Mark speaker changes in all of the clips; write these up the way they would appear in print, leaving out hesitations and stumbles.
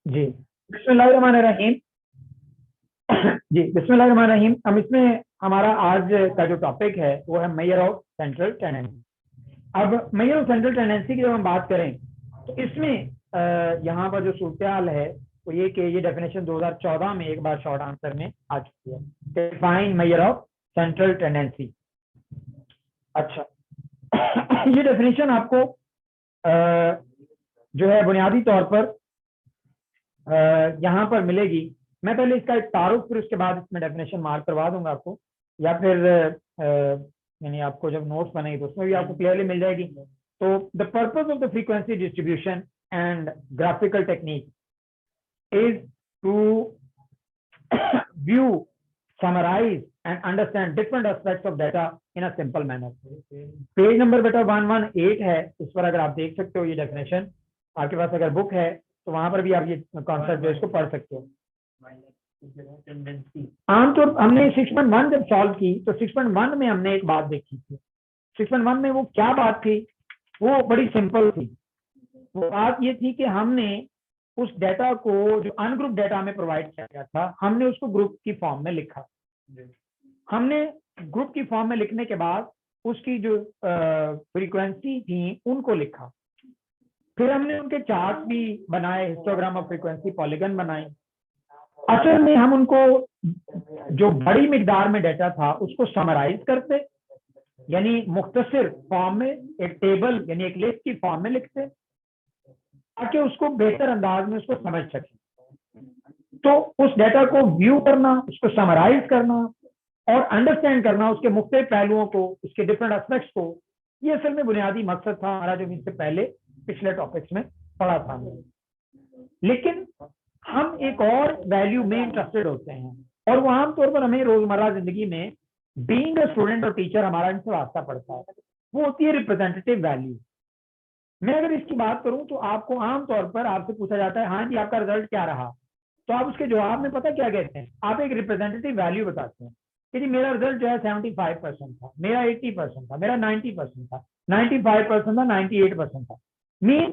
Speaker 1: जी बिस्मिल्लाहिर्रहमानिर्रहीम। जी बिस्मिल्लाहिर्रहमानिर्रहीम। हम इसमें हमारा आज का जो टॉपिक है वो है मेजर ऑफ सेंट्रल टेंडेंसी। अब मेजर ऑफ सेंट्रल टेंडेंसी की जब हम बात करें तो इसमें यहाँ पर जो सूरत है वो ये कि ये डेफिनेशन 2014 में एक बार शॉर्ट आंसर में आ चुकी है, define measure of central tendency. अच्छा, ये डेफिनेशन आपको जो है बुनियादी तौर पर यहाँ पर मिलेगी। मैं पहले इसका एक तारुफ फिर उसके बाद इसमें डेफिनेशन मार्क करवा दूंगा आपको, या फिर यानी आपको जब नोट्स बनेगी तो उसमें भी आपको क्लियरली मिल जाएगी। तो the purpose of the frequency distribution and graphical technique is to view, summarize and understand different aspects of data in a simple manner। Page number बेटा 118 है, इस पर अगर आप देख सकते हो ये डेफिनेशन, आपके पास अगर बुक है तो वहां पर भी आप ये कॉन्सेप्ट जो इसको पढ़ सकते हो। आमतौर हमने 6.1 जब सॉल्व की तो 6.1 में हमने एक बात देखी थी। 6.1 में वो क्या बात थी, वो बड़ी सिंपल थी। वो बात ये थी कि हमने उस डेटा को जो अनग्रुप डेटा में प्रोवाइड किया गया था, हमने उसको ग्रुप की फॉर्म में लिखा। हमने ग्रुप की फॉर्म में लिखने के बाद उसकी जो फ्रीक्वेंसी थी उनको लिखा। फिर हमने उनके चार्ट भी बनाए, हिस्टोग्राम ऑफ फ्रीक्वेंसी, पॉलीगन बनाए। असल में हम उनको जो बड़ी मिकदार में डेटा था उसको समराइज करते, यानी मुख्तसर फॉर्म में एक टेबल यानी एक लिस्ट की फॉर्म में लिखते ताकि उसको बेहतर अंदाज में उसको समझ सके। तो उस डेटा को व्यू करना, उसको समराइज करना और अंडरस्टैंड करना, उसके मुख्तलिफ पहलुओं को, उसके डिफरेंट एस्पेक्ट्स को, ये असल में बुनियादी मकसद था हमारा, जो इससे पहले पिछले टॉपिक्स में पढ़ा था। लेकिन हम एक और वैल्यू में इंटरेस्टेड होते हैं और वो आमतौर पर हमें रोजमर्रा जिंदगी में बीइंग अ स्टूडेंट और टीचर हमारा इनसे वास्ता पड़ता है, वो होती है रिप्रेजेंटेटिव वैल्यू। मैं अगर इसकी बात करूं तो आपको आमतौर पर आपसे पूछा जाता है, हाँ जी आपका रिजल्ट क्या रहा, तो आप उसके जवाब में पता क्या कहते हैं, आप एक रिप्रेजेंटेटिव वैल्यू बताते हैं कि जी मेरा रिजल्ट जो है 75% था, मेरा 80% था, मेरा 90% था, 95% था, 98% था। Mean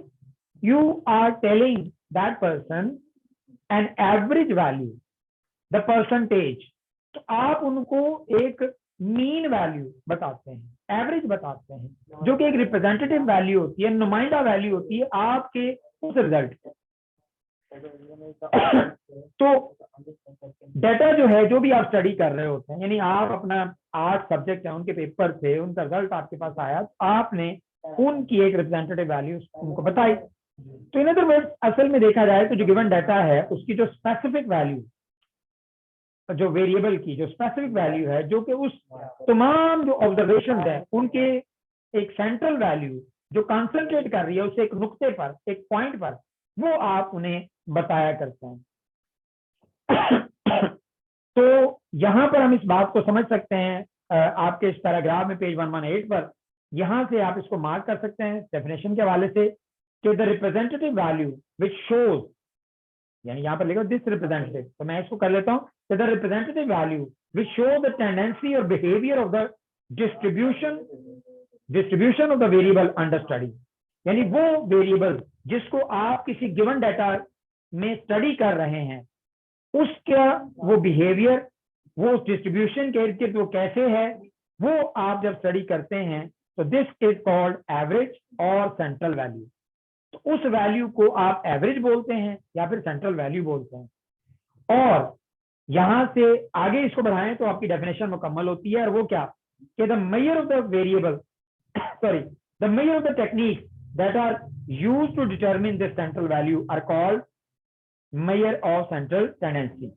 Speaker 1: you are telling that person an average value, the percentage. तो आप उनको एक मीन वैल्यू बताते हैं, एवरेज बताते हैं, जो कि एक रिप्रेजेंटेटिव वैल्यू होती है, नुमाइंदा वैल्यू होती है आपके उस रिजल्ट की। तो डेटा जो है, जो भी आप स्टडी कर रहे होते हैं, यानी आप अपना 8 सब्जेक्ट है उनके पेपर थे, उनका रिजल्ट आपके पास आया, तो आपने उनकी एक रिप्रेजेंटेटिव वैल्यू उनको बताई। तो इन अदर वर्ड्स असल में देखा जाए तो जो गिवन डाटा है उसकी जो स्पेसिफिक वैल्यू, जो वेरिएबल की जो स्पेसिफिक वैल्यू है, जो कि उस तमाम जो ऑब्जर्वेशन है उनके एक सेंट्रल वैल्यू जो कंसंट्रेट कर रही है उसे एक नुक्ते पर, एक पॉइंट पर, वो आप उन्हें बताया करते हैं। तो यहां पर हम इस बात को समझ सकते हैं आपके इस पैराग्राफ में पेज 118 पर, यहां से आप इसको मार्क कर सकते हैं डेफिनेशन के हवाले से कि the representative value which shows, यानी यहाँ पर लिखो दिस रिप्रेजेंटेटिव, तो मैं इसको कर लेता हूँ, the representative value which show the tendency और behaviour of the distribution of the variable under study. यानी वो वेरिएबल जिसको आप किसी गिवन डाटा में स्टडी कर रहे हैं, उसका वो बिहेवियर, वो उस डिस्ट्रीब्यूशन के इर्द वो कैसे है, वो आप जब स्टडी करते हैं तो दिस इज कॉल्ड एवरेज और सेंट्रल वैल्यू। तो उस वैल्यू को आप एवरेज बोलते हैं या फिर सेंट्रल वैल्यू बोलते हैं। और यहां से आगे इसको बढ़ाएं तो आपकी डेफिनेशन मुकम्मल होती है, और वो क्या कि the measure of the variable sorry the measure of the techniques that are used to determine this central value are called measure of central tendency।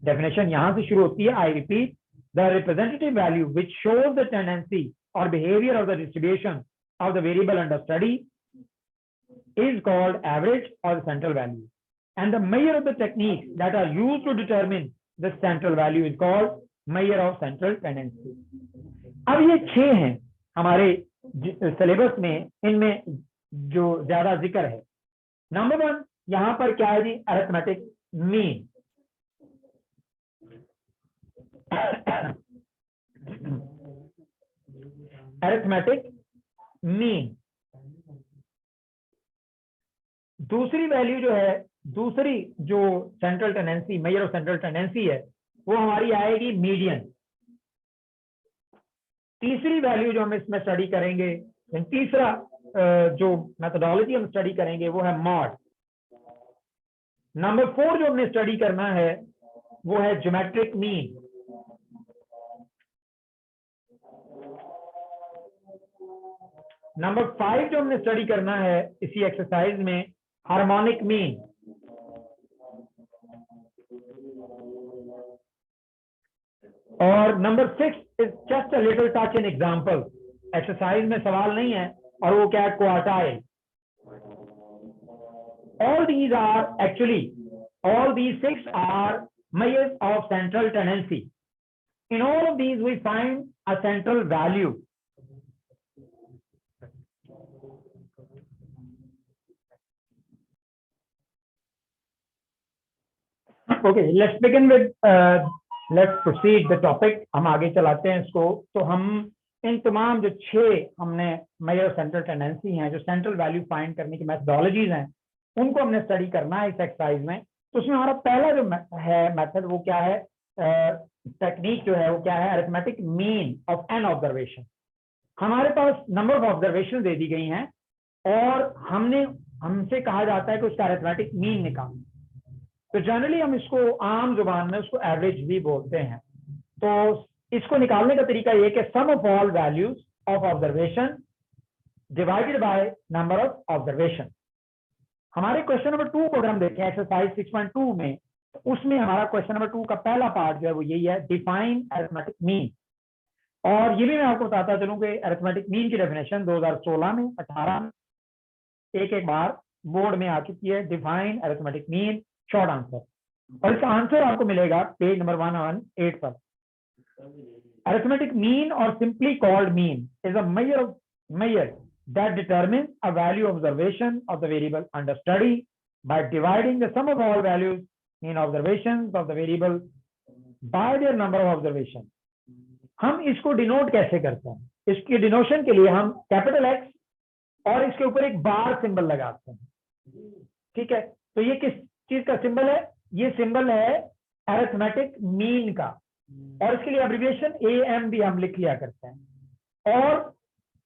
Speaker 1: definition यहां से शुरू होती है, I repeat, the representative value which shows the tendency or behavior of the distribution of the variable under study is called average or the central value, and the measure of the techniques that are used to determine the central value is called measure of central tendency। अब ये 6 हैं हमारे syllabus में, इनमें जो ज्यादा जिक्र है। नंबर 1 यहां पर क्या है जी, अरिथमेटिक मीन। अरिथमेटिक मीन, दूसरी वैल्यू जो है, दूसरी जो central tendency, measure of central tendency है, वो हमारी आएगी मीडियन। तीसरी वैल्यू जो हम इसमें स्टडी करेंगे, तीसरा जो मेथोडोलॉजी हम स्टडी करेंगे वो है मॉड। नंबर 4 जो हमने स्टडी करना है वो है ज्योमेट्रिक मीन। नंबर 5 जो हमने स्टडी करना है इसी एक्सरसाइज में, हार्मोनिक मीन। और number 6 is just a little touch in example. Exercise में सवाल नहीं है, और वो क्या है, quartile. all these all these 6 are measures of central tendency. In all of these we find a central value. Okay, let's begin with let's proceed the topic. हम आगे चलाते हैं इसको। तो हम इन तमाम जो 6 हमने मेजर सेंट्रल टेंडेंसी हैं, जो सेंट्रल वैल्यू फाइंड करने की मेथोडोलॉजीज हैं, उनको हमने स्टडी करना है इस एक्सरसाइज में। तो उसमें हमारा पहला जो है मेथड वो क्या है, टेक्निक जो है वो क्या है, arithmetic mean of n observation. हमारे पास नंबर ऑफ ऑब्जर्वेशन दे दी गई हैं और हमसे कहा जाता है कि उसका अरिथमेटिक मीन निकालना। तो जनरली हम इसको आम जुबान में उसको एवरेज भी बोलते हैं। तो इसको निकालने का तरीका ये कि sum of all values of observation divided by number of observation. हमारे क्वेश्चन नंबर 2 को अगर हम देखें एक्सरसाइज 6.2 में, तो उसमें हमारा क्वेश्चन नंबर 2 का पहला पार्ट जो है वो यही है, डिफाइन अरिथमेटिक मीन। और ये भी मैं आपको बताता चलूं कि अरिथमेटिक मीन की डेफिनेशन 2016 में, 18 में एक बार बोर्ड में आ चुकी है, define arithmetic mean, short answer. और इसका आंसर आपको मिलेगा पेज नंबर 118 पर। अरिथमेटिक मीन और simply called mean is a measure that determines a value observation of the variable under study by dividing the sum of all values mean observations of the variable by their number of observations. हम इसको denote कैसे करते हैं? इसकी डिनोशन के लिए हम capital X और इसके ऊपर एक बार सिंबल लगाते हैं। ठीक है, तो ये किस चीज का सिंबल है? ये सिंबल है अरिथमेटिक मीन का, और इसके लिए एब्रिविएशन AM भी हम लिख लिया करते हैं। और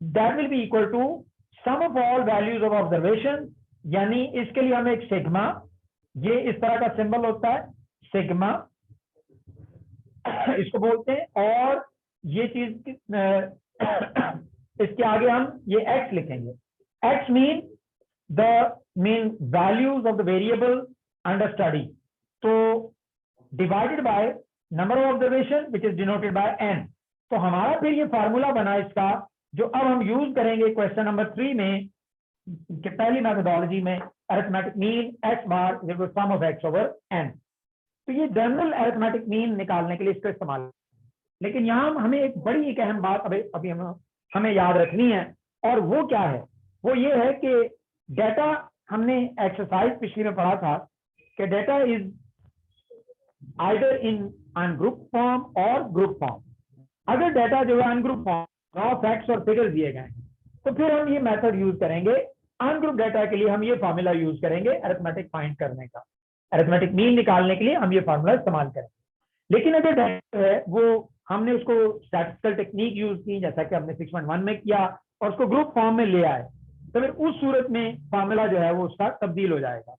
Speaker 1: that will be equal to sum of all values of observation, यानी इसके लिए हमें एक सिग्मा, ये इस तरह का सिंबल होता है सिग्मा इसको बोलते हैं, और ये चीज इसके आगे हम ये x लिखेंगे। x mean values of the variable under study, तो divided by number of observation which is denoted by n। तो हमारा फिर ये फार्मूला बना इसका, जो अब हम यूज करेंगे क्वेश्चन नंबर 3 में कि पहली मेथोडोलॉजी में, arithmetic mean x bar sum of x over n। तो ये जनरल अरिथमेटिक मीन निकालने के लिए इसका इस्तेमाल। लेकिन यहाँ हमें एक बड़ी एक अहम बात अभी हमें याद रखनी है, और वो क्या है? वो ये है कि डेटा, हमने एक्सरसाइज पिछली में पढ़ा था कि data is either in ungroup form और ग्रुप फॉर्म। अगर डेटा जो है अनग्रुप फॉर्म, रॉ फैक्ट्स और फिगर दिए गए, तो फिर हम ये मेथड यूज करेंगे। अनग्रुप डेटा के लिए हम ये फार्मूला यूज करेंगे अरिथमेटिक फाइंड करने का, अरिथमेटिक मीन निकालने के लिए हम ये फार्मूला इस्तेमाल करेंगे। लेकिन अगर डेटा है वो हमने उसको स्टैटिस्टिकल टेक्निक यूज की, जैसा कि हमने 6.1 में किया, और उसको ग्रुप फॉर्म में ले आए, तो फिर उस सूरत में फार्मूला जो है वो उसका तब्दील हो जाएगा।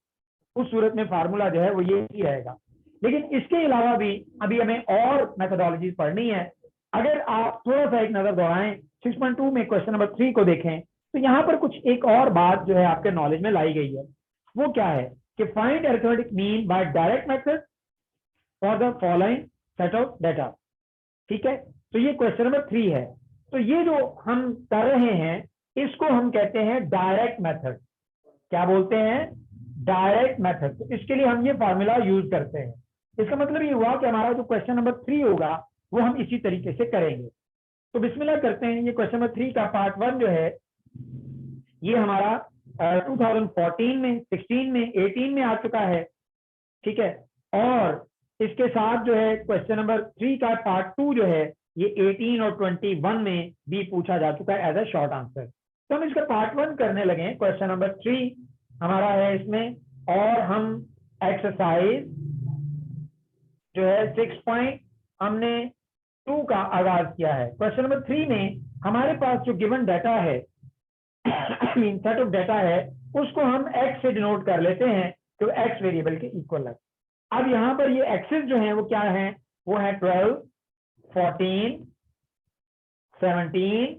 Speaker 1: उस सूरत में फार्मूला जो है वो ये ही रहेगा। लेकिन इसके अलावा भी अभी हमें और मेथोडोलॉजी पढ़नी है। अगर आप थोड़ा सा एक नजर दौड़ाएं 6.2 में क्वेश्चन नंबर 3 को देखें, तो यहाँ पर कुछ एक और बात जो है आपके नॉलेज में लाई गई है। वो क्या है कि find arithmetic mean by direct method for the following set of data. ठीक है, तो ये क्वेश्चन नंबर 3 है। तो ये जो हम कर रहे हैं इसको हम कहते हैं डायरेक्ट मेथड। क्या बोलते हैं? Direct method. तो इसके लिए हम ये फार्मूला यूज करते हैं। इसका मतलब ये हुआ कि हमारा जो क्वेश्चन नंबर 3 होगा वो हम इसी तरीके से करेंगे। तो बिस्मिल्लाह करते हैं। ये क्वेश्चन नंबर 3 का पार्ट 1 जो है ये हमारा 2014 में, 16 में, 18 में आ चुका है। ठीक है, और इसके साथ जो है क्वेश्चन नंबर 3 का पार्ट 2 जो है ये 18 और 21 में भी पूछा जा चुका है एज अ शॉर्ट आंसर। तो हम इसका पार्ट 1 करने लगे। क्वेश्चन नंबर 3 हमारा है इसमें, और हम एक्सरसाइज जो है 6 हमने 2 का आगाज किया है। क्वेश्चन नंबर 3 में हमारे पास जो गिवन डाटा है मीन सेट ऑफ डाटा है, उसको हम एक्स से डिनोट कर लेते हैं, तो एक्स वेरिएबल के इक्वल है। अब यहाँ पर ये एक्सेस जो है वो क्या है, वो है 12, 14, 17,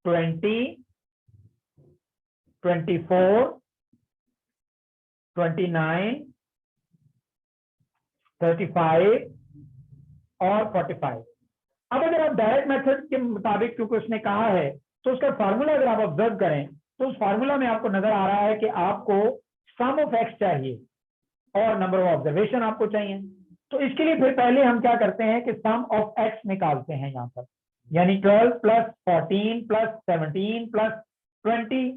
Speaker 1: 20, 24, 29, 35 और 45। अब अगर आप डायरेक्ट मेथड के मुताबिक, क्योंकि उसने कहा है, तो उसका फार्मूला अगर आप ऑब्जर्व करें तो उस फार्मूला में आपको नजर आ रहा है कि आपको सम ऑफ एक्स चाहिए और नंबर ऑफ ऑब्जर्वेशन आपको चाहिए। तो इसके लिए फिर पहले हम क्या करते हैं कि सम ऑफ एक्स निकालते हैं यहाँ पर, यानी 12 plus 14 plus 17 plus 20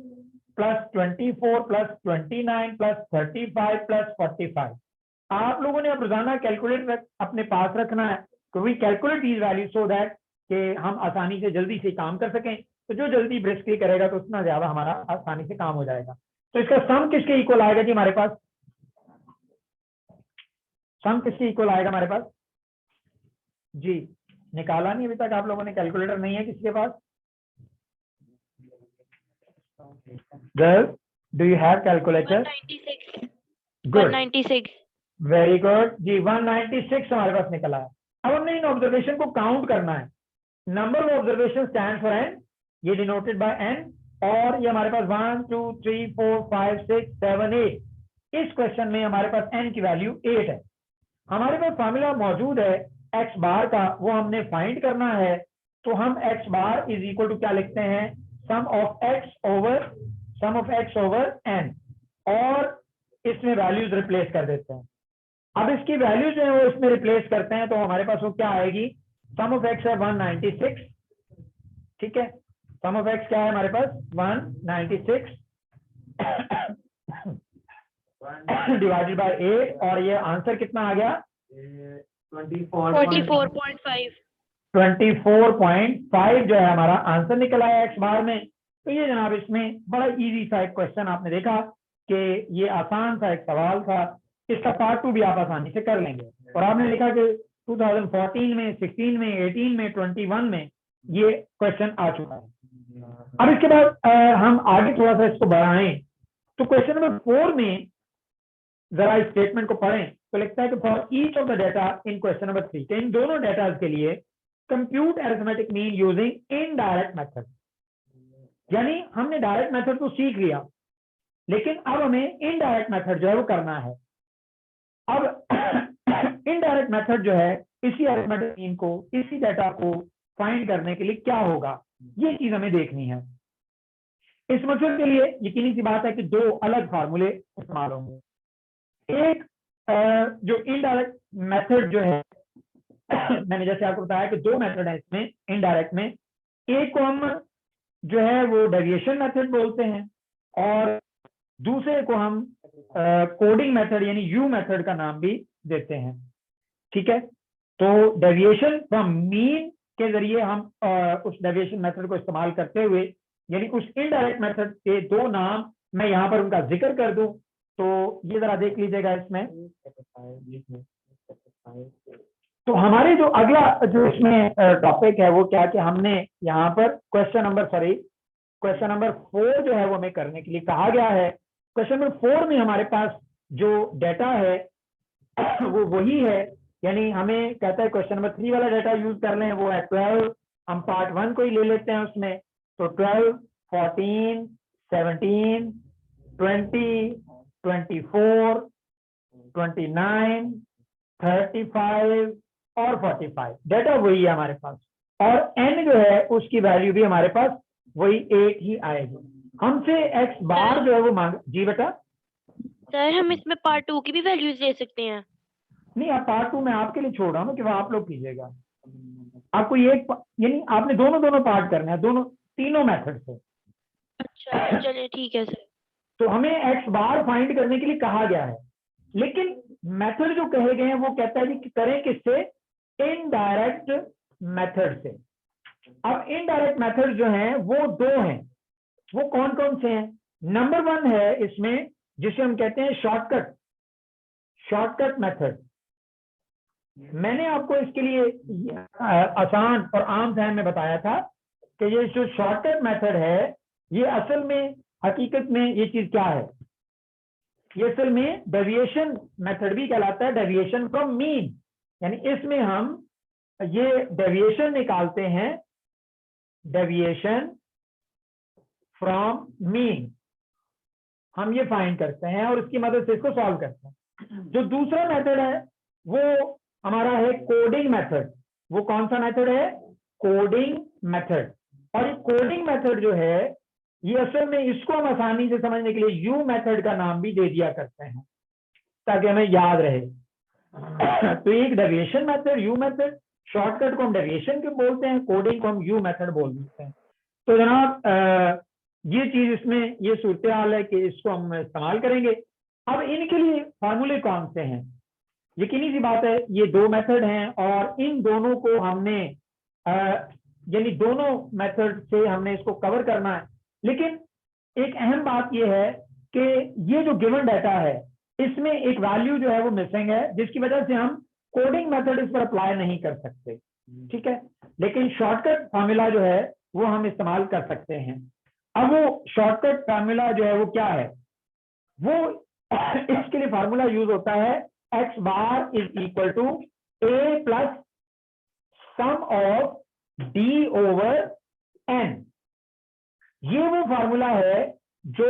Speaker 1: plus 24 plus 29 plus 35 plus 45। आप लोगों ने अब रोजाना कैलकुलेटर अपने पास रखना है, तो we calculate these value so that कि हम आसानी से जल्दी से काम कर सकें। तो जो जल्दी ब्रिस्कली करेगा तो उतना ज्यादा हमारा आसानी से काम हो जाएगा। तो इसका सम किसके इक्वल आएगा जी हमारे पास, सम किसके इक्वल आएगा हमारे पास जी? निकाला नहीं अभी तक आप लोगों ने, कैलकुलेटर नहीं है किसी के पास? Girls, do you have calculator?
Speaker 2: 196
Speaker 1: good,
Speaker 2: 196
Speaker 1: very good जी, 196 हमारे पास निकला है। अब हमने इन ऑब्जर्वेशन को काउंट करना है। Number of observation stand for n, ये डिनोटेड बाय एन, और ये हमारे पास 1 2 3 4 5 6 7 8। इस क्वेश्चन में हमारे पास एन की वैल्यू 8 है। हमारे पास फॉर्मूला मौजूद है एक्स बार का, वो हमने फाइंड करना है। तो हम x bar is equal to क्या लिखते हैं, sum of x over n, और इसमें वैल्यूज रिप्लेस कर देते हैं। अब इसकी वैल्यू जो है वो इसमें रिप्लेस करते हैं, तो हमारे पास वो क्या आएगी, सम ऑफ एक्स है 196, ठीक है। सम ऑफ एक्स क्या है हमारे पास 196 डिवाइडेड बाय 8, और ये आंसर कितना आ गया
Speaker 2: 44.5
Speaker 1: 24.5 जो है हमारा आंसर निकला है एक्स बार में। तो ये जनाब इसमें बड़ा इजी सा एक क्वेश्चन आपने देखा कि ये आसान सा एक सवाल था। इसका पार्ट 2 भी आप आसानी से कर लेंगे। और आपने लिखा कि 2014 में, 16 में, 18 में, 21 में ये क्वेश्चन आ चुका है। अब इसके बाद हम आगे थोड़ा सा इसको बढ़ाएं, तो क्वेश्चन नंबर 4 में जरा इस स्टेटमेंट को पढ़ें तो लगता है कि for each of the data in question number 3, इन दोनों डाटा के लिए compute arithmetic mean using indirect method. यानी हमने डायरेक्ट मेथड तो सीख लिया, लेकिन अब हमें इनडायरेक्ट मेथड जो है वो करना है। अब इनडायरेक्ट मेथड जो है, इसी अरिथमेटिक मीन को, इसी डाटा को फाइंड करने के लिए क्या होगा, ये चीज हमें देखनी है। इस मकसद के लिए यकीनी सी बात है कि 2 अलग फार्मूले इस्तेमाल होंगे। एक जो इनडायरेक्ट मेथड जो है मैंने जैसे आपको बताया कि 2 मेथड है इसमें इनडायरेक्ट में। एक को हम जो है वो डेविएशन मेथड बोलते हैं, और दूसरे को हम कोडिंग मेथड यानी यू मेथड का नाम भी देते हैं, ठीक है। तो डेविएशन फ्रॉम मीन के जरिए हम उस डेविएशन मेथड को इस्तेमाल करते हुए, यानी उस इनडायरेक्ट मेथड के 2 नाम मैं यहाँ पर उनका जिक्र कर दूं, तो ये जरा देख लीजिएगा इसमें। तो हमारे जो अगला जो इसमें टॉपिक है वो क्या, कि हमने यहाँ पर क्वेश्चन नंबर 4 जो है वो हमें करने के लिए कहा गया है। क्वेश्चन नंबर 4 में हमारे पास जो डाटा है वो वही है, यानी हमें कहता है क्वेश्चन नंबर 3 वाला डाटा यूज कर लें, वो है 12। हम पार्ट 1 को ही ले लेते हैं उसमें, तो 12, 14, 17, 20, 24, 29, 35 और 45 डाटा वही है हमारे पास, और n जो है उसकी वैल्यू भी हमारे पास वही 8 ही आएगी। हमसे x बार जो है वो मांग, जी बेटा।
Speaker 2: सर हम इसमें पार्ट 2 की भी वैल्यूज ले सकते हैं?
Speaker 1: नहीं, आप पार्ट 2 मैं आपके लिए छोड़ रहा हूँ कि वह आप लोग कीजिएगा। आपको ये यानी आपने दोनों पार्ट करना है, तीनों मेथड से।
Speaker 2: अच्छा चलिए ठीक है सर।
Speaker 1: तो हमें x बार फाइंड करने के लिए कहा गया है, लेकिन मेथड जो कहे गए हैं वो कहता है कि करें किससे, इनडायरेक्ट मेथड से। अब इनडायरेक्ट मेथड जो हैं वो 2 हैं, वो कौन कौन से हैं, नंबर 1 है इसमें जिसे हम कहते हैं शॉर्टकट मेथड। मैंने आपको इसके लिए आसान और आम फहम में बताया था कि ये जो शॉर्टकट मेथड है ये असल में हकीकत में ये चीज क्या है, ये असल में डेविएशन मेथड भी कहलाता है, डेविएशन फ्रॉम मीन। यानी इसमें हम ये डेविएशन निकालते हैं, डेविएशन फ्रॉम मीन हम ये फाइंड करते हैं और इसकी मदद से इसको सॉल्व करते हैं। जो दूसरा मेथड है वो हमारा है कोडिंग मेथड। वो कौन सा मेथड है? Coding method. और कोडिंग मेथड जो है ये असल में इसको हम आसानी से समझने के लिए यू मेथड का नाम भी दे दिया करते हैं ताकि हमें याद रहे। तो एक deviation method, you method, shortcut को हम डेविएशन के बोलते हैं, कोडिंग को हम यू मेथड बोल देते हैं। तो जनाब ये चीज इसमें ये सूरत हाल है कि इसको हम इस्तेमाल करेंगे। अब इनके लिए फार्मूले कौन से हैं? यकीनी सी बात है ये दो मेथड हैं और इन दोनों को हमने यानी दोनों मेथड से हमने इसको कवर करना है। लेकिन एक अहम बात ये है कि ये जो गिवन डाटा है इसमें एक वैल्यू जो है वो मिसिंग है, जिसकी वजह से हम कोडिंग मेथड इस पर अप्लाई नहीं कर सकते, ठीक है। लेकिन शॉर्टकट फार्मूला जो है वो हम इस्तेमाल कर सकते हैं। अब वो शॉर्टकट फार्मूला जो है वो क्या है? वो इसके लिए फार्मूला यूज होता है x bar is equal to a plus sum of d over n। ये वो फार्मूला है जो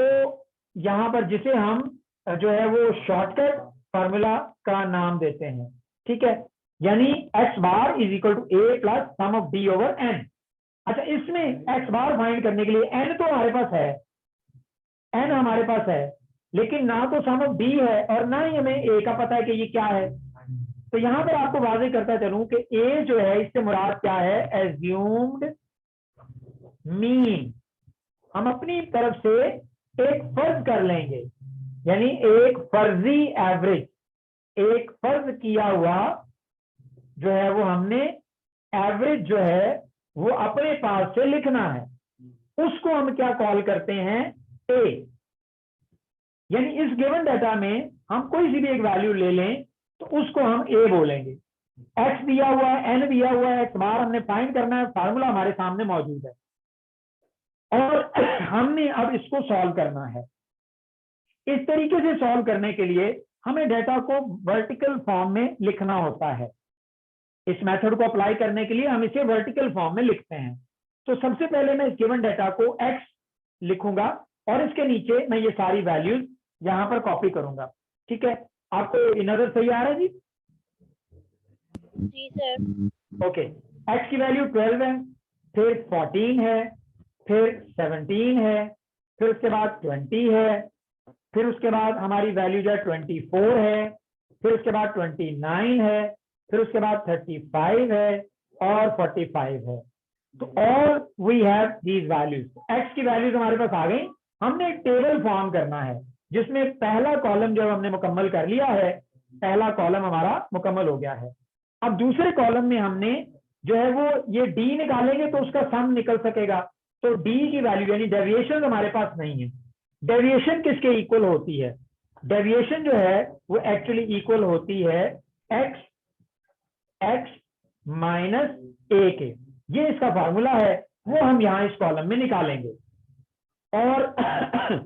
Speaker 1: यहां पर जिसे हम जो है वो शॉर्टकट फार्मूला का नाम देते हैं, ठीक है। यानी x bar is equal to a plus sum of d over n। अच्छा, इसमें x बार फाइंड करने के लिए n तो हमारे पास है, n हमारे पास है, लेकिन ना तो सम ऑफ d है और ना ही हमें a का पता है कि ये क्या है। तो यहां पर आपको वाज़ेह करता चलूं कि a जो है इससे मुराद क्या है? Assumed mean. हम अपनी तरफ से एक फर्ज कर लेंगे, यानी एक फर्जी एवरेज, एक फर्ज किया हुआ जो है वो हमने एवरेज जो है वो अपने पास से लिखना है। उसको हम क्या कॉल करते हैं? a। यानी इस गिवन डाटा में हम कोई सी भी एक वैल्यू ले लें तो उसको हम a बोलेंगे। x दिया हुआ है, n दिया हुआ है, x बार हमने फाइंड करना है, फार्मूला हमारे सामने मौजूद है और हमने अब इसको सॉल्व करना है। इस तरीके से सॉल्व करने के लिए हमें डाटा को वर्टिकल फॉर्म में लिखना होता है। इस मेथड को अप्लाई करने के लिए हम इसे वर्टिकल फॉर्म में लिखते हैं। तो सबसे पहले मैं इस गिवन डाटा को x लिखूंगा और इसके नीचे मैं ये सारी वैल्यूज यहां पर कॉपी करूंगा, ठीक है। आपको नजर सही आ रहा है जी?
Speaker 2: जी सर।
Speaker 1: ओके, x की वैल्यू 12 है, फिर 14 है, फिर 17 है, फिर उसके बाद 20 है, फिर उसके बाद हमारी वैल्यू जो है 24 है, फिर उसके बाद 29 है, फिर उसके बाद 35 है और 45 है। तो all we have these values. x की वैल्यूज हमारे पास आ गई। हमने एक टेबल फॉर्म करना है जिसमें पहला कॉलम जो हमने मुकम्मल कर लिया है, पहला कॉलम हमारा मुकम्मल हो गया है। अब दूसरे कॉलम में हमने जो है वो ये d निकालेंगे तो उसका सम निकल सकेगा। तो d की वैल्यू यानी डेविएशन हमारे पास नहीं है। डेविएशन किसके इक्वल होती है? डेविएशन जो है वो एक्चुअली इक्वल होती है x माइनस a के। ये इसका फार्मूला है, वो हम यहां इस कॉलम में निकालेंगे। और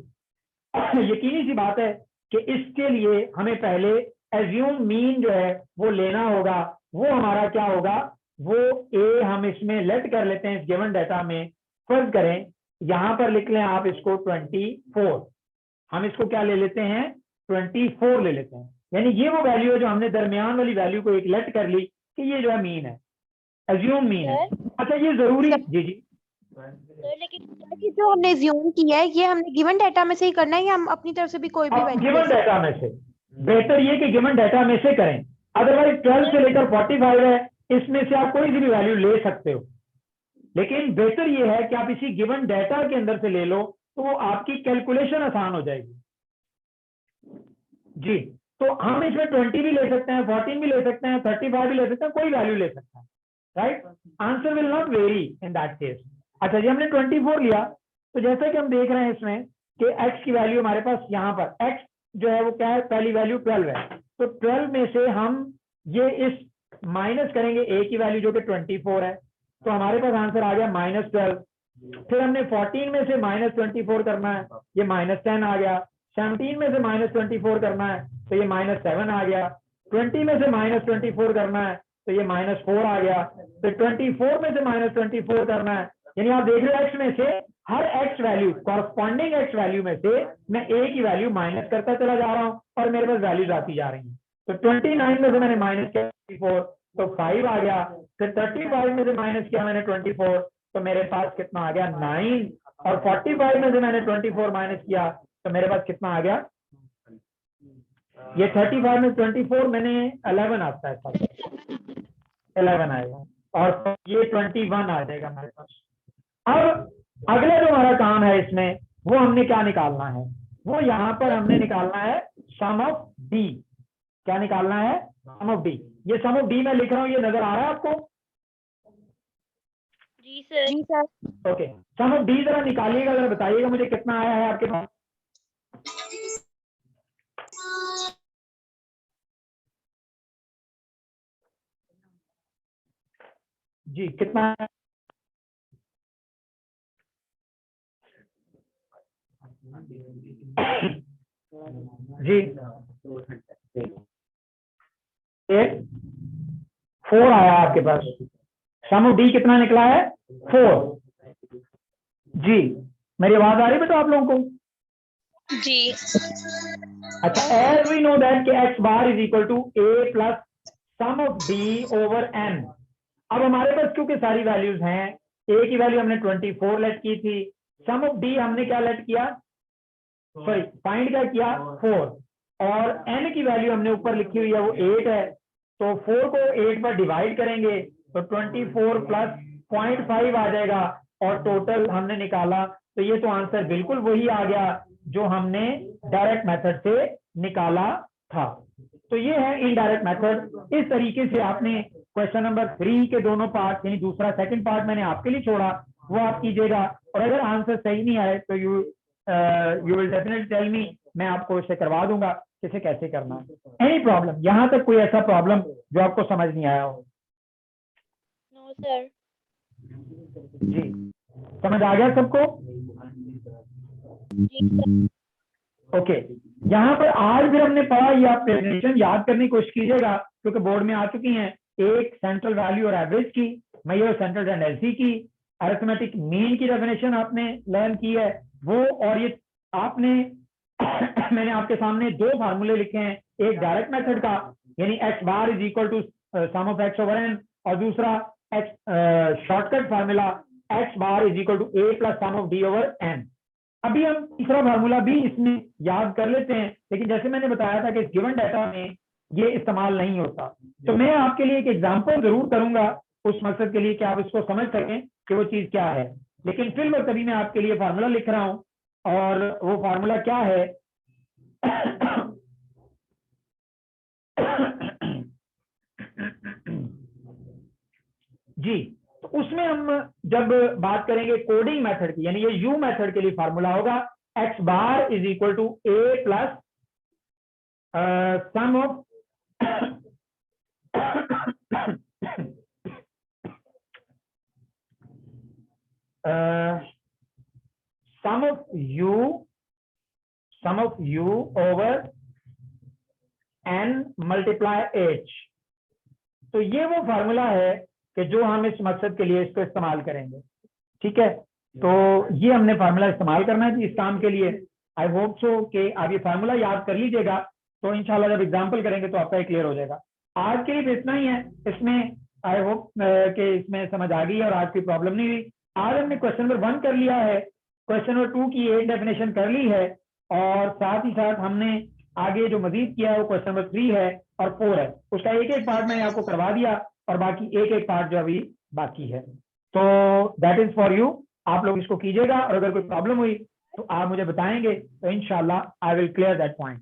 Speaker 1: यकीनी सी बात है कि इसके लिए हमें पहले एज्यूम मीन जो है वो लेना होगा। वो हमारा क्या होगा? वो a हम इसमें लेट कर लेते हैं इस गिवन डाटा में। फर्ज करें यहां पर लिख लें आप इसको 24, हम इसको क्या ले लेते हैं? 24 ले लेते हैं। यानी ये वो वैल्यू है जो हमने दरमियान वाली वैल्यू को एक लेट कर ली कि ये जो है मीन है, एज्यूम मीन है। अच्छा, ये जरूरी जी जी
Speaker 2: सर लेकिन
Speaker 3: कि जो हमने ज्यूम किया है ये हमने गिवन डाटा में से ही करना है या हम अपनी तरफ से भी कोई भी वैल्यू
Speaker 1: गिवन डाटा में से? बेहतर ये कि गिवन डाटा में से करें, अदरवाइज 12 से लेकर 45 है, इसमें से आप कोई सी भी वैल्यू ले सकते हो। लेकिन बेहतर ये है कि आप इसी गिवन डाटा के अंदर से ले लो तो वो आपकी कैलकुलेशन आसान हो जाएगी जी। तो हम इसमें 20 भी ले सकते हैं, 14 भी ले सकते हैं, 35 भी ले सकते हैं, कोई वैल्यू ले सकते हैं, right. Answer will not very in that case. अच्छा जी, हमने 24 लिया तो जैसा कि हम देख रहे हैं इसमें कि x की वैल्यू हमारे पास यहाँ पर x जो है वो क्या है, पहली वैल्यू 12 है, तो 12 में से हम ये इस माइनस करेंगे a की वैल्यू जो कि 24 है, तो हमारे पास आंसर आ गया -12। फिर हमने 14 में से -24 करना है, ये -10 आ गया। 17 में से -24 करना है तो ये -7 आ गया। 20 में से -24 करना है तो ये -4 आ गया। फिर 24 में से -24 करना है, यानी आप देख रहे हो x में से हर x value, corresponding x value में से मैं a की वैल्यू माइनस करता चला जा रहा हूँ और मेरे पास वैल्यूज आती जा रही हैं। तो 29 में से मैंने माइनस किया 24 तो 5 आ गया। फिर 35 में से माइनस किया मैंने 24 तो मेरे पास कितना आ गया 9। और 45 में से मैंने 24 माइनस किया तो मेरे पास कितना आ गया, ये 35 में 24 मैंने 11 आता है, सर 11 आएगा और ये 21 आ जाएगा मेरे पास। अब अगला जो हमारा काम है इसमें वो हमने क्या निकालना है, वो यहाँ पर हमने निकालना है सम ऑफ डी। क्या निकालना है, सम ऑफ डी। ये सम ऑफ डी मैं लिख रहा हूँ, ये नजर आ रहा है आपको?
Speaker 2: जी सर।
Speaker 3: जी sir.
Speaker 1: Okay, sum of D जरा निकालिएगा, जरा बताइएगा मुझे कितना आया है आपके पास। जी कितना है? जी 4 आया आपके पास। सम ऑफ डी कितना निकला है, 4। जी मेरी आवाज आ रही है बेटा आप लोगों को?
Speaker 2: जी।
Speaker 1: अच्छा, एज वी नो दैट कि x bar is equal to a plus sum of d over n। अब हमारे पास क्योंकि सारी वैल्यूज हैं, a की वैल्यू हमने 24 लेट की थी, सम ऑफ d हमने क्या लेट किया, सॉरी फाइंड क्या किया 4, और n की वैल्यू हमने ऊपर लिखी हुई है वो 8 है, तो 4 को 8 पर डिवाइड करेंगे तो 24 प्लस 0.5 आ जाएगा और टोटल हमने निकाला तो ये तो आंसर बिल्कुल वही आ गया जो हमने डायरेक्ट मेथड से निकाला था। तो ये है इनडायरेक्ट मेथड। इस तरीके से आपने क्वेश्चन नंबर 3 के दोनों पार्ट, यानी दूसरा सेकंड पार्ट मैंने आपके लिए छोड़ा, वो आप कीजिएगा, और अगर आंसर सही नहीं आए तो you will definitely tell me, मैं आपको इसे करवा दूंगा किसे कैसे करना है। एनी प्रॉब्लम, यहाँ तक कोई ऐसा प्रॉब्लम जो आपको समझ नहीं आया हो?
Speaker 2: No sir.
Speaker 1: जी समझ आ गया सबको?
Speaker 2: जी सर।
Speaker 1: ओके, यहाँ पर आज फिर हमने पढ़ा, ये आप डेफिनेशन याद करने की कोशिश कीजिएगा क्योंकि बोर्ड में आ चुकी हैं। एक सेंट्रल वैल्यू और एवरेज की, मेजर सेंट्रल टेंडेंसी की, अरिथमेटिक मीन की डेफिनेशन आपने लर्न की है वो, और ये आपने मैंने आपके सामने 2 फार्मूले लिखे हैं, एक डायरेक्ट मेथड का यानी x bar is equal to sum of x over n, और दूसरा shortcut formula x bar is equal to a plus sum of d over n। अभी हम तीसरा फार्मूला भी इसमें याद कर लेते हैं, लेकिन जैसे मैंने बताया था कि गिवन डाटा में ये इस्तेमाल नहीं होता, तो मैं आपके लिए एक एग्जांपल जरूर करूंगा उस मकसद के लिए कि आप इसको समझ सकें कि वो चीज क्या है। लेकिन फिलहाल तभी मैं आपके लिए फार्मूला लिख रहा हूं, और वो फार्मूला क्या है जी, तो उसमें हम जब बात करेंगे कोडिंग मेथड की, यानी ये यू मेथड के लिए फार्मूला होगा x bar is equal to a plus sum of sum of u over n multiply h। तो ये वो फार्मूला है कि जो हम इस मकसद के लिए इसको इस्तेमाल करेंगे। ठीक है, तो ये हमने फार्मूला इस्तेमाल करना है इस काम के लिए। आई होप सो कि आप ये फार्मूला याद कर लीजिएगा, तो इंशाल्लाह जब एग्जाम्पल करेंगे तो आपका क्लियर हो जाएगा। आज के लिए इतना ही है इसमें, आई होप कि इसमें समझ आ गई है और आज कोई प्रॉब्लम नहीं हुई। आज हमने क्वेश्चन नंबर 1 कर लिया है, क्वेश्चन नंबर 2 की एक डेफिनेशन कर ली है, और साथ ही साथ हमने आगे जो मजीद किया है वो क्वेश्चन नंबर 3 है और 4 है, उसका एक एक पार्ट मैंने आपको करवा दिया और बाकी एक एक पार्ट जो अभी बाकी है। तो दैट इज फॉर यू, आप लोग इसको कीजिएगा और अगर कोई प्रॉब्लम हुई तो आप मुझे बताएंगे तो इंशाल्लाह I will clear that point.